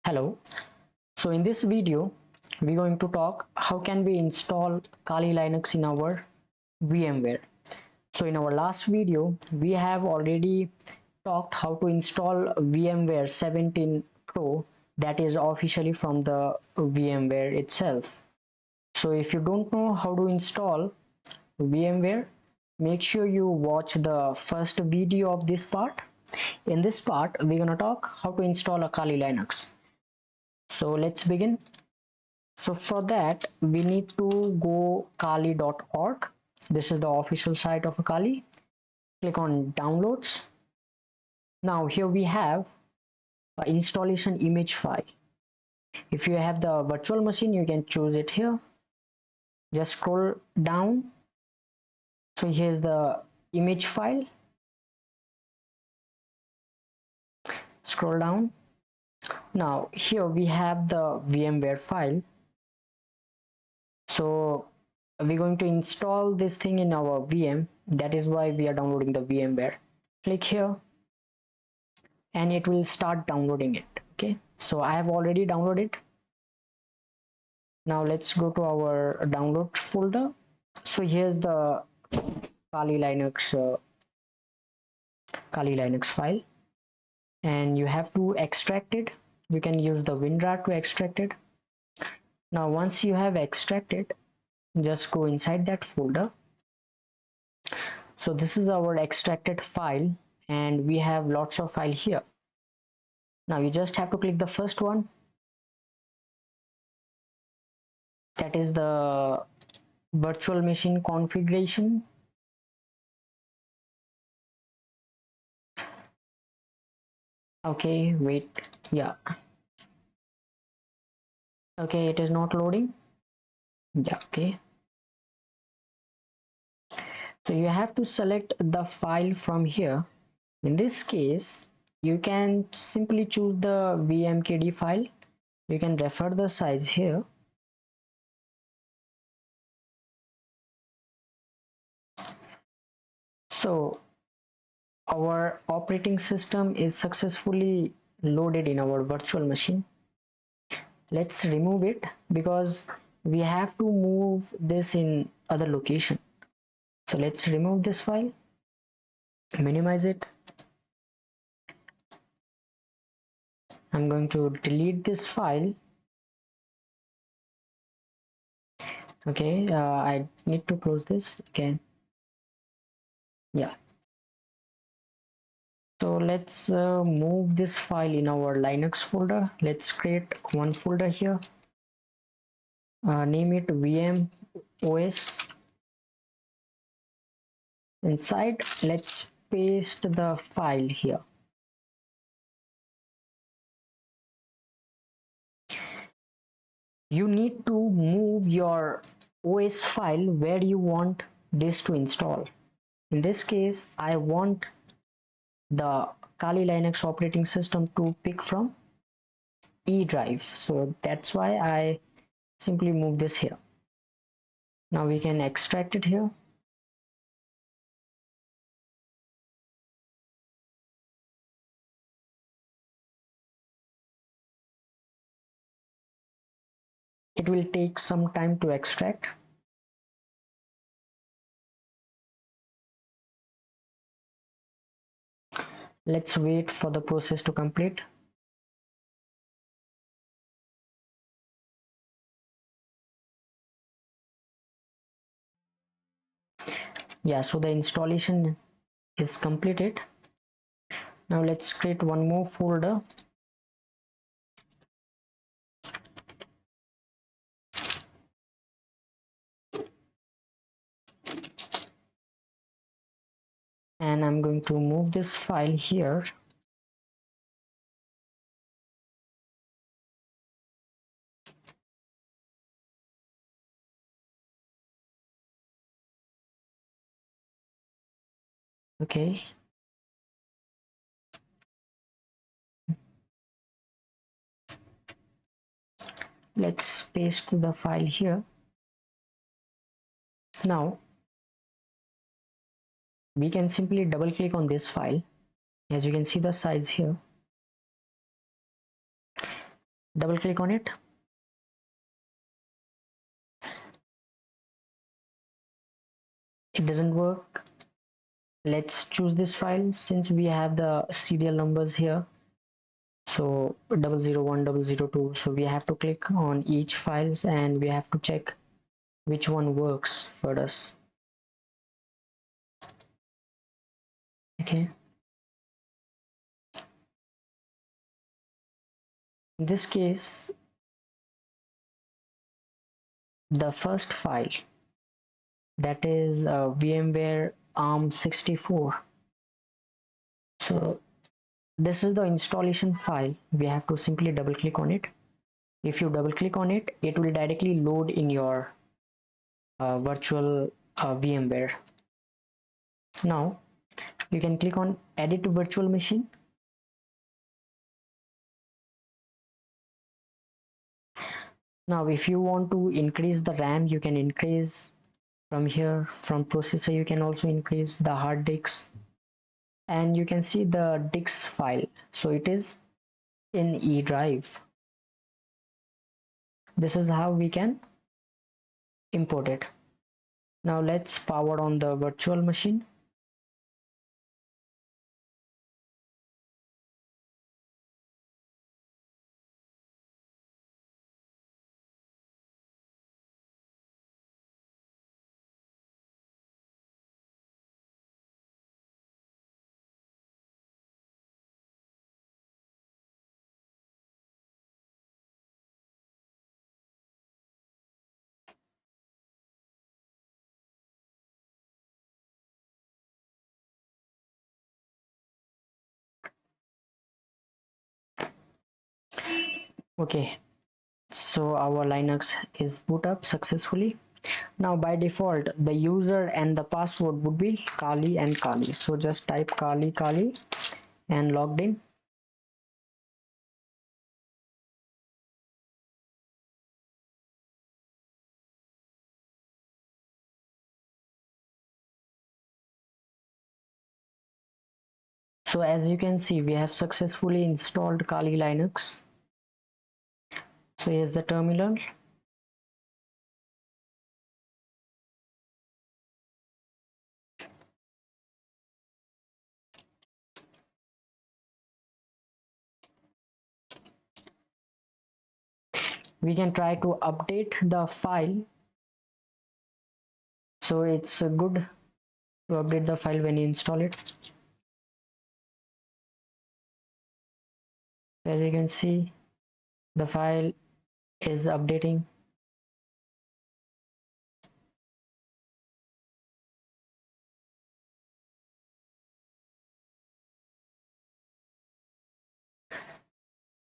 Hello. So in this video, we're going to talk how can we install Kali Linux in our VMware. So in our last video, we have already talked how to install VMware 17 Pro, that is officially from the VMware itself. So if you don't know how to install VMware, make sure you watch the first video of this part. In this part, we're gonna talk how to install a Kali Linux. So let's begin. So for that, we need to go kali.org. This is the official site of Kali. Click on downloads. Now here we have an installation image file. If you have the virtual machine, you can choose it here. Just scroll down. So here's the image file. Scroll down. Now here we have the VMware file. So we're going to install this thing in our VM. That is why we are downloading the VMware. Click here and it will start downloading it. Okay, so I have already downloaded. Now let's go to our download folder. So here's the Kali Linux file, and you have to extract it. You can use the WinRAR to extract it. Now once you have extracted, just go inside that folder. So this is our extracted file, and we have lots of file here. Now you just have to click the first one, that is the virtual machine configuration. Okay, wait, yeah, okay, it is not loading. Yeah, okay, so you have to select the file from here. In this case, you can simply choose the vmkd file. You can refer the size here. So our operating system is successfully loaded in our virtual machine. Let's remove it because we have to move this in other location. So let's remove this file, minimize it. I'm going to delete this file. Okay, I need to close this again. Yeah, so let's move this file in our Linux folder. Let's create one folder here, name it VM OS. Inside, let's paste the file here. You need to move your OS file where you want this to install. In this case, I want the Kali Linux operating system to pick from E drive. So that's why I simply move this here. Now we can extract it here. It will take some time to extract. Let's wait for the process to complete. Yeah, so the installation is completed. Now let's create one more folder. And I'm going to move this file here. Okay. Let's paste the file here. Now we can simply double click on this file. As you can see the size here. double click on it. It doesn't work. Let's choose this file since we have the serial numbers here. So 001, 002. So we have to click on each files and we have to check which one works for us. Okay. In this case, the first file, that is VMware ARM64. So this is the installation file. We have to simply double click on it. If you double click on it, it will directly load in your virtual VMware. Now you can click on edit virtual machine. Now if you want to increase the RAM, you can increase from here. From processor, you can also increase the hard disks, and you can see the disks file. So it is in E drive. This is how we can import it. Now let's power on the virtual machine. Okay, so our Linux is boot up successfully. Now by default, the user and the password would be Kali and Kali. So just type Kali Kali and logged in. So as you can see, we have successfully installed Kali Linux. So here's the terminal. We can try to update the file. So it's good to update the file when you install it. As you can see, the file is updating.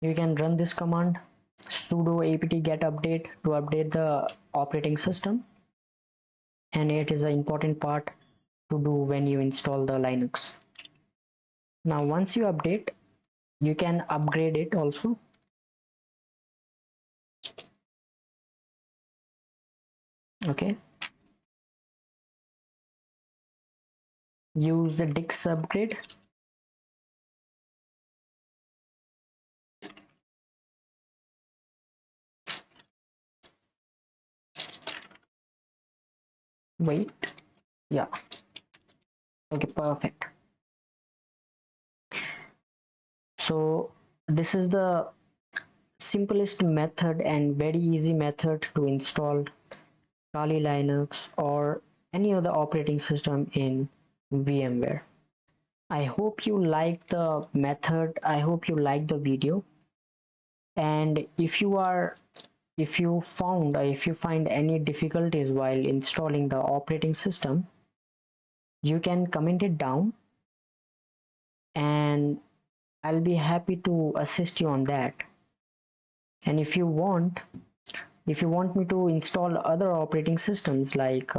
You can run this command sudo apt get update to update the operating system, and it is an important part to do when you install the Linux. Now once you update, you can upgrade it also. Okay, use the disk upgrade. Wait, yeah, okay, perfect. So this is the simplest method and very easy method to install Kali Linux or any other operating system in VMware. I hope you like the method. I hope you like the video. And if you find any difficulties while installing the operating system, you can comment it down and I'll be happy to assist you on that. And if you want me to install other operating systems like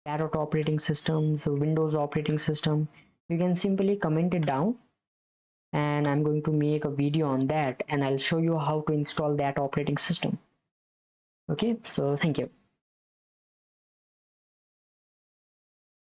Parrot operating systems, Windows operating system, you can simply comment it down and I'm going to make a video on that and I'll show you how to install that operating system. Okay, so thank you.